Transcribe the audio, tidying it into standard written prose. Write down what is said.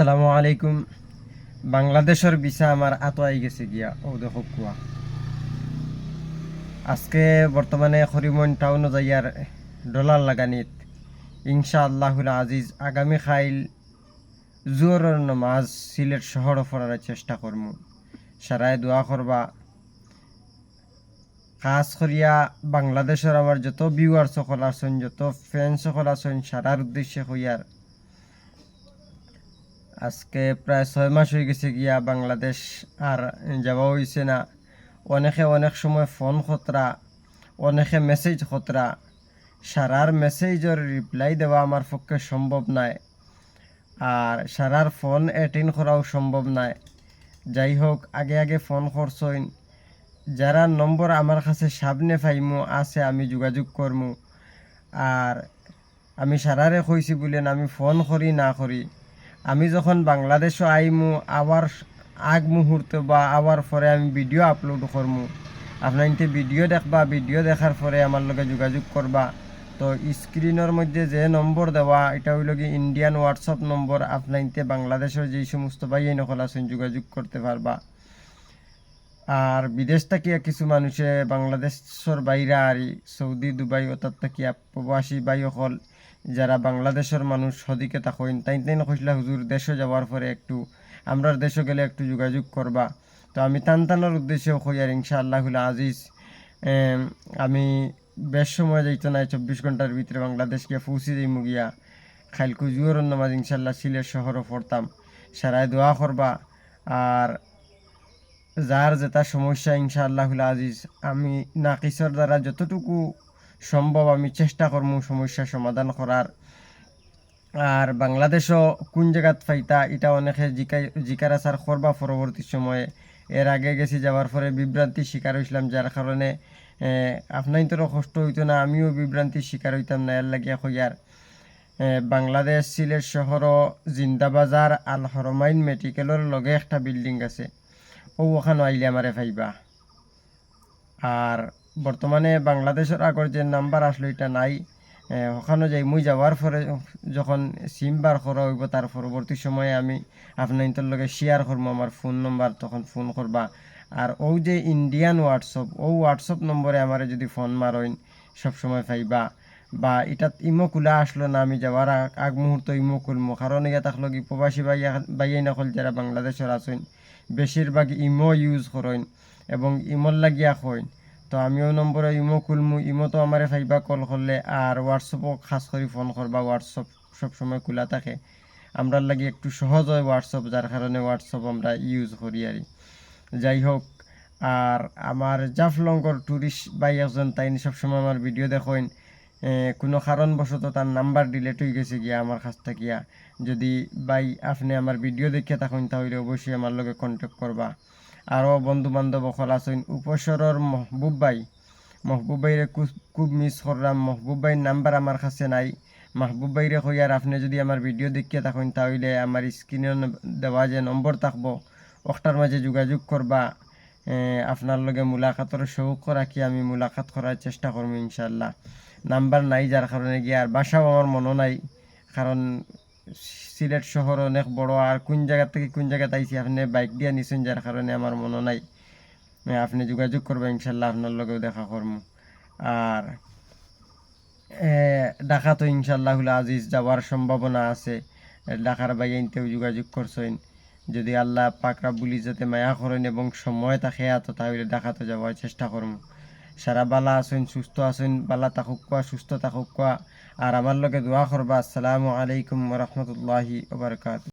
আসসালামু আলাইকুম। বাংলাদেশের ভিসা আমার আই গেছে গিয়া ও দেখো কুয়া আজকে বর্তমানে হরিমন টাউন যাইয়ার ডলার লাগানিত ইনশাআল্লাহুল আজিজ আগামী খাইল জোহরের নমাজ সিলেট শহর পড়ার চেষ্টা করমু। সারায় দোয়া করবা, খাস করিয়া বাংলাদেশের আমার যত ভিউয়ার সকল আছেন, যত ফ্যান সকল আছেন, সারার উদ্দেশ্যে হইয়ার আজকে প্রায় 6 মাস হয়ে গেছে গিয়া বাংলাদেশ আর যাওয়া হয়েছে না। অনেকে অনেক সময় ফোন খতরা, অনেকে মেসেজ খতরা, সারার মেসেজের রিপ্লাই দেওয়া আমার পক্ষে সম্ভব নয়, আর সারার ফোন অ্যাটেন্ড করাও সম্ভব নয়। যাই হোক, আগে আগে ফোন করছইন, যারা নম্বর আমার কাছে সামনে পাইমু আছে আমি যোগাযোগ করমু। আর আমি সারারে কইছি বলেন আমি ফোন করি না করি, আমি যখন বাংলাদেশও আইমু আবার আগ মুহূর্তে বা আবার পরে আমি ভিডিও আপলোড করমু, আপনার ভিডিও দেখবা, ভিডিও দেখার পরে আমার লগে যোগাযোগ করবা। তো স্ক্রিনের মধ্যে যে নম্বর দেওয়া এটা হইল কি ইন্ডিয়ান হোয়াটসঅ্যাপ নম্বর, আপনার বাংলাদেশের যেই সমস্ত ভাই নকল আছেন যোগাযোগ করতে পারবা। আর বিদেশ থেকে কিছু মানুষে বাংলাদেশের বাইরে আর সৌদি দুবাই অর্থাৎ থেকে প্রবাসী বাই হল যারা বাংলাদেশের মানুষ সদিকে থাকেন তাই কইসলা হুজুর দেশে যাওয়ার পরে একটু আমরার দেশে গেলে একটু যোগাযোগ করবা। তো আমি টানটানোর উদ্দেশ্যে কই আর ইনশাআল্লাহুল আজিজ আমি বেশ সময় যাইতো না, 24 ঘন্টার ভিতরে বাংলাদেশ গিয়া পৌঁছে যাই মুগিয়া খাইলকু জুয়র নামাজ ইনশাল্লাহ সিলেট শহরও পড়তাম। সারায় দোয়া করবা। আর যার যেটা সমস্যা ইনশাআল্লাহুল আজিজ আমি নাকিসর দ্বারা যতটুকু সম্ভব আমি চেষ্টা করবো সমস্যা সমাধান করার। আর বাংলাদেশও কোন জায়গাত ফাইতা এটা অনেকে জিজ্ঞাসা করবা পরবর্তী সময়ে। এর আগে গেছি যাওয়ার পরে বিভ্রান্তির শিকার হয়েছিলাম, যার কারণে আপনার তোরও কষ্ট হইতো না, আমিও বিভ্রান্তির শিকার হইতাম না। এর লাগিয়া হইয়ার বাংলাদেশ সিলেট শহরও জিন্দাবাজার আল হরমাইন মেডিকেলের লগে একটা বিল্ডিং আছে, ওখানে আইলে আমারে পাইবা। আর বর্তমানে বাংলাদেশের আগর যে নাম্বার আসলো এটা নাই, ওখানে যাই মুই যাওয়ার পরে যখন সিম বার করা হইব তার পরবর্তী সময়ে আমি আপনার লগে শেয়ার করবো আমার ফোন নম্বর, তখন ফোন করবা। আর ও যে ইন্ডিয়ান হোয়াটসঅ্যাপ, ও হোয়াটসঅ্যাপ নম্বরে আমার যদি ফোন মারইন সবসময় পাইবা। বা এটাত ইমো খোলা আসলো না, আমি যাওয়ার আগ মুহূর্ত ইমো খুলমো, কারণ ইয়া থাকলো কি প্রবাসী বাইয়াই নকল যারা বাংলাদেশের আছেন বেশিরভাগ ইমো ইউজ করেন এবং ইমোর লাগিয়া কইন। তো আমিও নম্বরে ইমো খুলমু, ইমো তো আমারে ফাইবা কল করলে, আর হোয়াটসঅ্যাপও খাস করে ফোন করবা, হোয়াটসঅ্যাপ সবসময় খোলা থাকে। আমরা লাগি একটু সহজ হয় হোয়াটসঅ্যাপ, যার কারণে হোয়াটসঅ্যাপ আমরা ইউজ করি আর। যাই হোক, আর আমার জাফলঙ্গর ট্যুরিস্ট ভাই একজন তাই সবসময় আমার ভিডিও দেখেন, কোনো কারণবশত তার নাম্বার ডিলেট হয়ে গেছে গিয়া আমার কাছ থেকে। যদি ভাই আপনি আমার ভিডিও দেখে থাকেন তাহলে অবশ্যই আমার লগে কন্ট্যাক্ট করবা। আরও বন্ধু বান্ধব সকল আছেন, উপসরর মহবুব ভাইরে খুব মিস করলাম। মহবুব ভাইয়ের নাম্বার আমার কাছে নাই। মাহবুব ভাইরে কই আর আপনি যদি আমার ভিডিও দেখিয়ে থাকেন তাহলে আমার স্ক্রিনে দেওয়া যে নম্বর থাকবো ওটার মাঝে যোগাযোগ করবা। আপনার লগে মুলাকাতের শৌক রাখি আমি মুলাকাত করার চেষ্টা করবো ইনশাল্লাহ। নাম্বার নাই যার কারণে গিয়ে, আর বাসাও আমার মনে নাই, কারণ সিলেট শহর অনেক বড়, আর কোন জায়গা থেকে কোন জায়গাতে আইছি আপনি বাইক দিয়ে নিছেন যার কারণে আমার মনে নাই। আপনি যোগাযোগ করবেন ইনশাল্লাহ, আপনার লগেও দেখা করবো। আর ঢাকা তো ইনশাল্লাহুল আজিজ যাওয়ার সম্ভাবনা আছে, ঢাকার বাইনতেও যোগাযোগ করছেন। যদি আল্লাহ পাক রাব্বুল ইজ্জতে মায়া করেন এবং সময় থাকে তো তাহলে ঢাকাতে যাওয়ার চেষ্টা করবো। সারা বালা আছেন, সুস্থ আছেন, বালা থাকুক, সুস্থ থাকুক। আর আমার লগে দোয়া করবা। আসসালামু আলাইকুম ওয়া রাহমাতুল্লাহি ওয়া বারাকাতুহু।